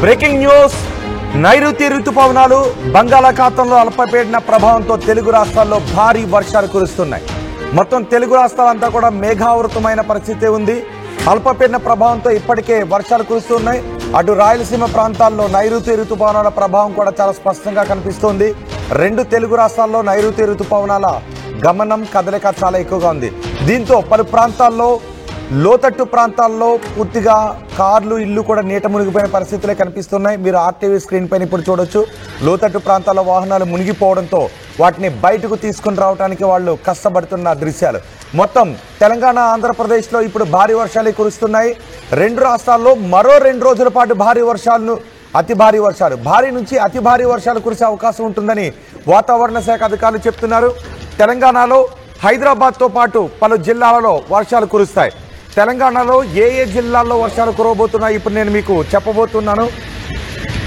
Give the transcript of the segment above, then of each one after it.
Breaking news. నైరుతి రుతుపవనాలు బంగాళాఖాతంలో అల్పపీడన ప్రభావంతో తెలుగు రాష్ట్రాల్లో భారీ వర్షాలు కురుస్తున్నాయి. మొత్తం తెలుగు రాష్ట్రాలంతా కూడా మేఘావృతమైన పరిస్థితి ఉంది. అల్పపీడన ప్రభావంతో ఇప్పటికే వర్షాలు కురుస్తున్నాయి. అటు రాయలసీమ ప్రాంతాల్లో నైరుతి రుతుపవనాల ప్రభావం కూడా చాలా స్పష్టంగా కనిపిస్తోంది. రెండు తెలుగు రాష్ట్రాల్లో నైరుతి రుతుపవనాల గమనం కదలిక చాలా ఎక్కువగా ఉంది. దీంతో పలు ప్రాంతాల్లో లోతట్టు ప్రాంతాల్లో పూర్తిగా కార్లు ఇల్లు కూడా నీట మునిగిపోయిన పరిస్థితులే కనిపిస్తున్నాయి. మీరు ఆర్టీవీ స్క్రీన్ పైన ఇప్పుడు చూడొచ్చు. లోతట్టు ప్రాంతాల్లో వాహనాలు మునిగిపోవడంతో వాటిని బయటకు తీసుకుని రావడానికి వాళ్ళు కష్టపడుతున్న దృశ్యాలు. మొత్తం తెలంగాణ ఆంధ్రప్రదేశ్లో ఇప్పుడు భారీ వర్షాలు కురుస్తున్నాయి. రెండు రాష్ట్రాల్లో మరో 2 రోజుల పాటు భారీ నుంచి అతి భారీ వర్షాలు కురిసే అవకాశం ఉంటుందని వాతావరణ శాఖ అధికారులు చెప్తున్నారు. తెలంగాణలో హైదరాబాద్తో పాటు పలు జిల్లాలలో వర్షాలు కురుస్తాయి. తెలంగాణలో ఏ జిల్లాల్లో వర్షాలు కురవబోతున్నాయి ఇప్పుడు నేను మీకు చెప్పబోతున్నాను.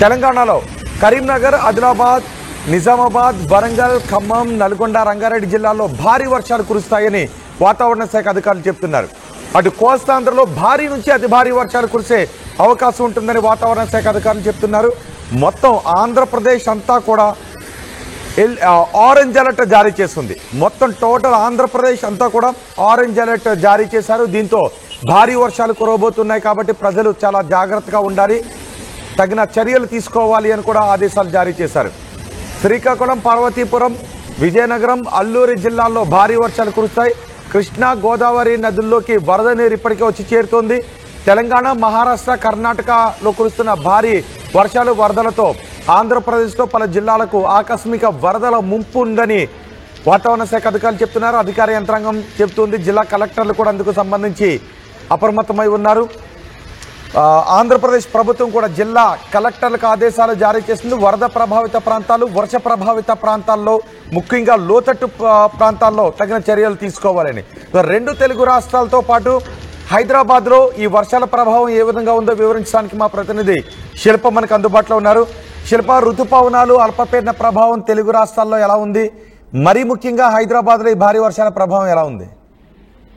తెలంగాణలో కరీంనగర్, ఆదిలాబాద్, నిజామాబాద్, వరంగల్, ఖమ్మం, నల్గొండ, రంగారెడ్డి జిల్లాల్లో భారీ వర్షాలు కురుస్తాయని వాతావరణ శాఖ అధికారులు చెప్తున్నారు. అటు కోస్తాంధ్రలో భారీ నుంచి అతి భారీ వర్షాలు కురిసే అవకాశం ఉంటుందని వాతావరణ శాఖ అధికారులు చెప్తున్నారు. మొత్తం ఆంధ్రప్రదేశ్ అంతా కూడా ఆరెంజ్ అలర్ట్ జారీ చేస్తుంది. మొత్తం టోటల్ ఆంధ్రప్రదేశ్ అంతా కూడా ఆరెంజ్ అలర్ట్ జారీ చేశారు. దీంతో భారీ వర్షాలు కురవబోతున్నాయి కాబట్టి ప్రజలు చాలా జాగ్రత్తగా ఉండాలి, తగిన చర్యలు తీసుకోవాలి అని కూడా ఆదేశాలు జారీ చేశారు. శ్రీకాకుళం, పార్వతీపురం, విజయనగరం, అల్లూరి జిల్లాల్లో భారీ వర్షాలు కురుస్తాయి. కృష్ణా, గోదావరి నదుల్లోకి వరద నీరు ఇప్పటికే వచ్చి చేరుతోంది. తెలంగాణ, మహారాష్ట్ర, కర్ణాటకలో కురుస్తున్న భారీ వర్షాలు వరదలతో ఆంధ్రప్రదేశ్లో పలు జిల్లాలకు ఆకస్మిక వరదల ముంపు ఉందని వాతావరణ శాఖ అధికారులు చెప్తున్నారు. అధికార యంత్రాంగం చెబుతుంది. జిల్లా కలెక్టర్లు కూడా అందుకు సంబంధించి అప్రమత్తమై ఉన్నారు. ఆంధ్రప్రదేశ్ ప్రభుత్వం కూడా జిల్లా కలెక్టర్లకు ఆదేశాలు జారీ చేసింది. వరద ప్రభావిత ప్రాంతాలు, వర్ష ప్రభావిత ప్రాంతాల్లో, ముఖ్యంగా లోతట్టు ప్రాంతాల్లో తగిన చర్యలు తీసుకోవాలని. రెండు తెలుగు రాష్ట్రాలతో పాటు హైదరాబాద్లో ఈ వర్షాల ప్రభావం ఏ విధంగా ఉందో వివరించడానికి మా ప్రతినిధి శిల్ప మనకు అందుబాటులో ఉన్నారు. శిల్ప, ఋతుపవనాలు, అల్పపీడన ప్రభావం తెలుగు రాష్ట్రాల్లో ఎలా ఉంది? మరీ ముఖ్యంగా హైదరాబాద్లో ఈ భారీ వర్షాల ప్రభావం ఎలా ఉంది?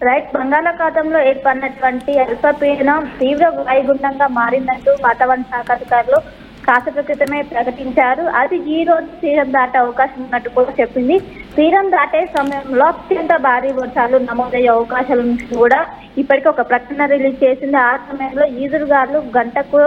రైట్, బంగాళాఖాతంలో ఏర్పడినటువంటి అల్పపీడనం తీవ్ర వాయుగుండంగా మారిందంటూ వాతావరణ శాఖ అధికారులు కాసేపు క్రితమే ప్రకటించారు. అది ఈ రోజు తీరం దాటే అవకాశం ఉన్నట్టు కూడా చెప్పింది. తీరం దాటే సమయంలో అత్యంత భారీ వర్షాలు నమోదయ్యే అవకాశాల నుంచి కూడా ఇప్పటికీ ఒక ప్రకటన రిలీజ్ చేసింది. ఆ సమయంలో ఈదురుగాలు గంటకు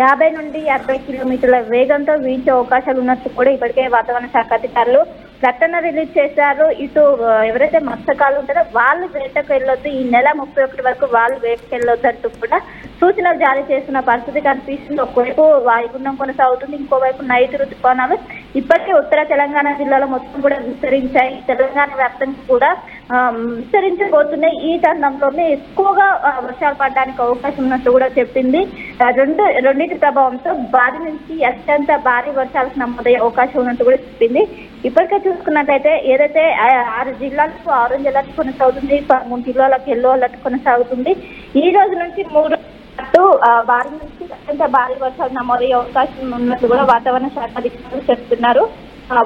50 నుండి 60 కిలోమీటర్ల వేగంతో వీచే అవకాశాలు ఉన్నట్టు కూడా ఇప్పటికే వాతావరణ శాఖ అధికారులు ప్రకటన రిలీజ్ చేశారు. ఇటు ఎవరైతే మత్స్యకారులు ఉంటారో వాళ్ళు వేటకు వెళ్ళొద్దు, ఈ నెల 31 వరకు వాళ్ళు వేటకు వెళ్ళొద్దు అంటూ కూడా సూచనలు జారీ చేస్తున్న పరిస్థితి కనిపిస్తుంది. ఒకవైపు వాయుగుండం కొనసాగుతుంది, ఇంకోవైపు నైరుతి ఋతుపవనాలు ఇప్పటికే ఉత్తర తెలంగాణ జిల్లాలో మొత్తం కూడా విస్తరించాయి. తెలంగాణ వ్యాప్తంగా కూడా విస్తరించబోతున్నాయి. ఈ తరుణంలోనే ఎక్కువగా వర్షాలు పడడానికి అవకాశం ఉన్నట్టు కూడా చెప్పింది. రెండింటి ప్రభావంతో భారీ నుంచి అత్యంత భారీ వర్షాలకు నమోదయ్యే అవకాశం ఉన్నట్టు కూడా చెప్పింది. ఇప్పటికే చూసుకున్నట్లయితే ఏదైతే 6 జిల్లాలకు ఆరెంజ్ అలర్ట్ కొనసాగుతుంది, 13 జిల్లాలకు ఎల్లో అలర్ట్ కొనసాగుతుంది. ఈ రోజు నుంచి 3 భారీ నుంచి అత్యంత భారీ వర్షాలు నమోదయ్యే అవకాశం ఉన్నట్టు కూడా వాతావరణ శాఖ అధికారులు చెప్తున్నారు.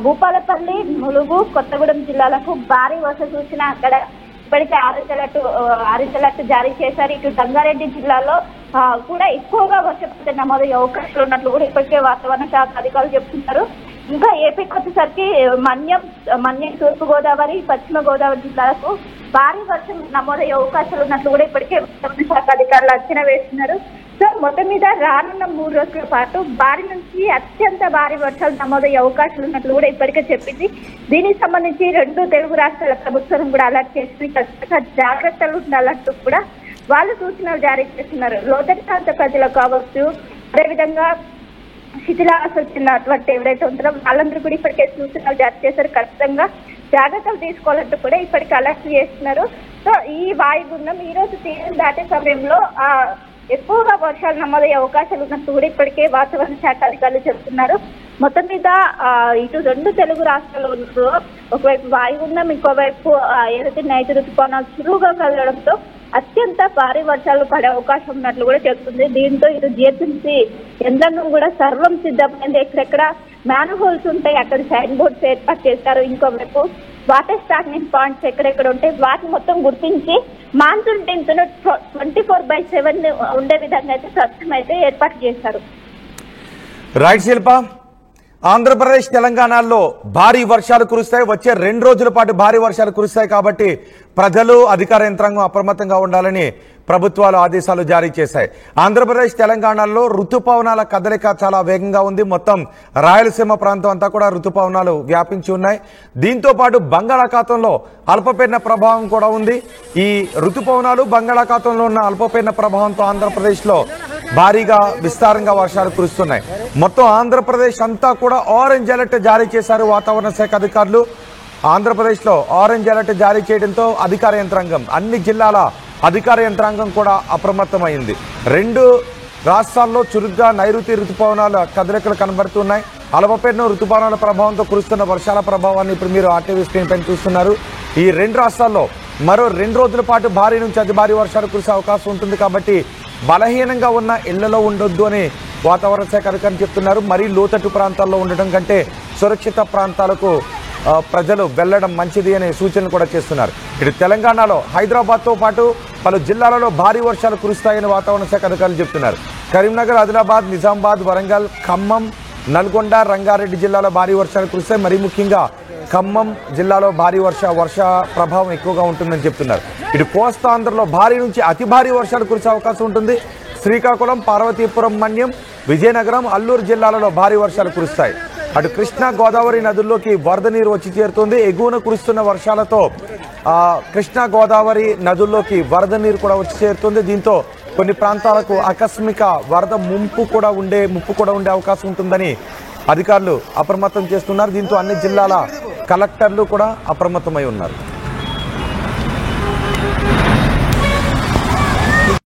భూపాలపల్లి, ములుగు, కొత్తగూడెం జిల్లాలకు భారీ వర్ష సూచన అక్కడ ఇప్పటికే ఆరెంజ్ అలర్ట్ జారీ చేశారు. ఇటు రంగారెడ్డి జిల్లాలో కూడా ఎక్కువగా వర్షపాతం నమోదయ్యే అవకాశాలు ఉన్నట్లు కూడా ఇప్పటికే వాతావరణ శాఖ అధికారులు చెప్తున్నారు. ఇంకా ఏపీకి వచ్చేసరికి మన్యం, తూర్పు గోదావరి, పశ్చిమ గోదావరి జిల్లాలకు భారీ వర్షం నమోదయ్యే అవకాశాలు ఉన్నట్లు కూడా ఇప్పటికే వాతావరణ శాఖ అధికారులు అంచనా వేస్తున్నారు. సో మొత్తం మీద రానున్న 3 రోజుల పాటు భారీ నుంచి అత్యంత భారీ వర్షాలు నమోదయ్యే అవకాశాలు ఉన్నట్లు కూడా ఇప్పటికే చెప్పింది. దీనికి సంబంధించి 2 తెలుగు రాష్ట్రాల ప్రభుత్వం కూడా అలర్ట్ చేసింది. ఖచ్చితంగా జాగ్రత్తలు ఉండాలంటూ కూడా వాళ్ళు సూచనలు జారీ చేస్తున్నారు. లోతట్టు ప్రాంత ప్రజలకు కావచ్చు, అదేవిధంగా శిథిలావస్థ వచ్చినటువంటి ఎవరైతే ఉంటారో వాళ్ళందరూ కూడా ఇప్పటికే సూచనలు జారీ చేశారు. ఖచ్చితంగా జాగ్రత్తలు తీసుకోవాలంటూ కూడా ఇప్పటికే అలర్ట్ చేస్తున్నారు. సో ఈ వాయుగుండం ఈ రోజు తీరం దాటే సమయంలో ఎక్కువగా వర్షాలు నమోదయ్యే అవకాశాలు ఉన్నట్టు కూడా ఇప్పటికే వాతావరణ శాఖ అధికారులు చెబుతున్నారు. మొత్తం మీద ఇటు 2 తెలుగు రాష్ట్రాల్లో ఒకవైపు వాయుగుండం, ఇంకోవైపు ఏదైతే నైరుతి ఋతుపవనాలు చురువుగా కదలడంతో అత్యంత భారీ వర్షాలు పడే అవకాశం ఉన్నట్లు కూడా చెప్తుంది. దీంతో ఇటు జిహెచ్ఎంసీ యంత్రాంగం కూడా సర్వం సిద్ధమైంది. ఎక్కడెక్కడ మ్యాన్హోల్స్ ఉంటాయి అక్కడ సైన్ బోర్డ్స్ ఏర్పాటు చేస్తారు. ఇంకోవైపు వాటర్ స్టాగ్నెంట్ పాయింట్స్ ఎక్కడెక్కడ ఉంటాయి వాటిని మొత్తం గుర్తించి మాన్సూన్ టీమ్స్ 24/7 ఉండే విధంగా అయితే ప్రస్తుతం అయితే ఏర్పాటు చేశారు. రైట్ శిల్ప, ఆంధ్రప్రదేశ్ తెలంగాణలో భారీ వర్షాలు కురుస్తాయి. వచ్చే 2 రోజుల పాటు భారీ వర్షాలు కురుస్తాయి కాబట్టి ప్రజలు అధికార యంత్రాంగం అప్రమత్తంగా ఉండాలని ప్రభుత్వాలు ఆదేశాలు జారీ చేశాయి. ఆంధ్రప్రదేశ్ తెలంగాణలో ఋతుపవనాల కదలిక చాలా వేగంగా ఉంది. మొత్తం రాయలసీమ ప్రాంతం అంతా కూడా ఋతుపవనాలు వ్యాపించి ఉన్నాయి. దీంతో పాటు బంగాళాఖాతంలో అల్పపీడన ప్రభావం కూడా ఉంది. ఈ ఋతుపవనాలు బంగాళాఖాతంలో ఉన్న అల్పపీడన ప్రభావంతో ఆంధ్రప్రదేశ్లో భారీగా విస్తారంగా వర్షాలు కురుస్తున్నాయి. మొత్తం ఆంధ్రప్రదేశ్ అంతా కూడా ఆరెంజ్ అలర్ట్ జారీ చేశారు వాతావరణ శాఖ అధికారులు. ఆంధ్రప్రదేశ్లో ఆరెంజ్ అలర్ట్ జారీ చేయడంతో అధికార యంత్రాంగం, అన్ని జిల్లాల అధికార యంత్రాంగం కూడా అప్రమత్తమైంది. 2 రాష్ట్రాల్లో చురుగ్గా నైరుతి ఋతుపవనాల కదలికలు కనబడుతున్నాయి. అల్పపీడన ఋతుపవనాల ప్రభావంతో కురుస్తున్న వర్షాల ప్రభావాన్ని ఇప్పుడు మీరు ఆర్టీవీ స్క్రీన్ పైన చూస్తున్నారు. ఈ 2 రాష్ట్రాల్లో మరో 2 రోజుల పాటు భారీ నుంచి అతి భారీ వర్షాలు కురిసే అవకాశం ఉంటుంది. కాబట్టి బలహీనంగా ఉన్న ఇళ్లలో ఉండొద్దు అని వాతావరణ శాఖ అధికారులు చెప్తున్నారు. మరీ లోతట్టు ప్రాంతాల్లో ఉండటం కంటే సురక్షిత ప్రాంతాలకు ప్రజలు వెళ్లడం మంచిది అనే సూచనలు కూడా చేస్తున్నారు. ఇటు తెలంగాణలో హైదరాబాద్తో పాటు పలు జిల్లాలలో భారీ వర్షాలు కురుస్తాయని వాతావరణ శాఖ అధికారులు చెప్తున్నారు. కరీంనగర్, ఆదిలాబాద్, నిజామాబాద్, వరంగల్, ఖమ్మం, నల్గొండ, రంగారెడ్డి జిల్లాలో భారీ వర్షాలు కురుస్తాయి. మరీ ముఖ్యంగా ఖమ్మం జిల్లాలో భారీ వర్ష ప్రభావం ఎక్కువగా ఉంటుందని చెప్తున్నారు. ఇటు కోస్తాంధ్రలో భారీ నుంచి అతి భారీ వర్షాలు కురిసే అవకాశం ఉంటుంది. శ్రీకాకుళం, పార్వతీపురం, మన్యం, విజయనగరం, అల్లూరు జిల్లాలలో భారీ వర్షాలు కురుస్తాయి. అటు కృష్ణా, గోదావరి నదుల్లోకి వరద నీరు వచ్చి చేరుతుంది. ఎగువన కురుస్తున్న వర్షాలతో కృష్ణా, గోదావరి నదుల్లోకి వరద నీరు కూడా వచ్చి చేరుతుంది. దీంతో కొన్ని ప్రాంతాలకు ఆకస్మిక వరద ముప్పు కూడా ఉండే అవకాశం ఉంటుందని అధికారులు అప్రమత్తం చేస్తున్నారు. దీంతో అన్ని జిల్లాల కలెక్టర్లు కూడా అప్రమత్తమై ఉన్నారు.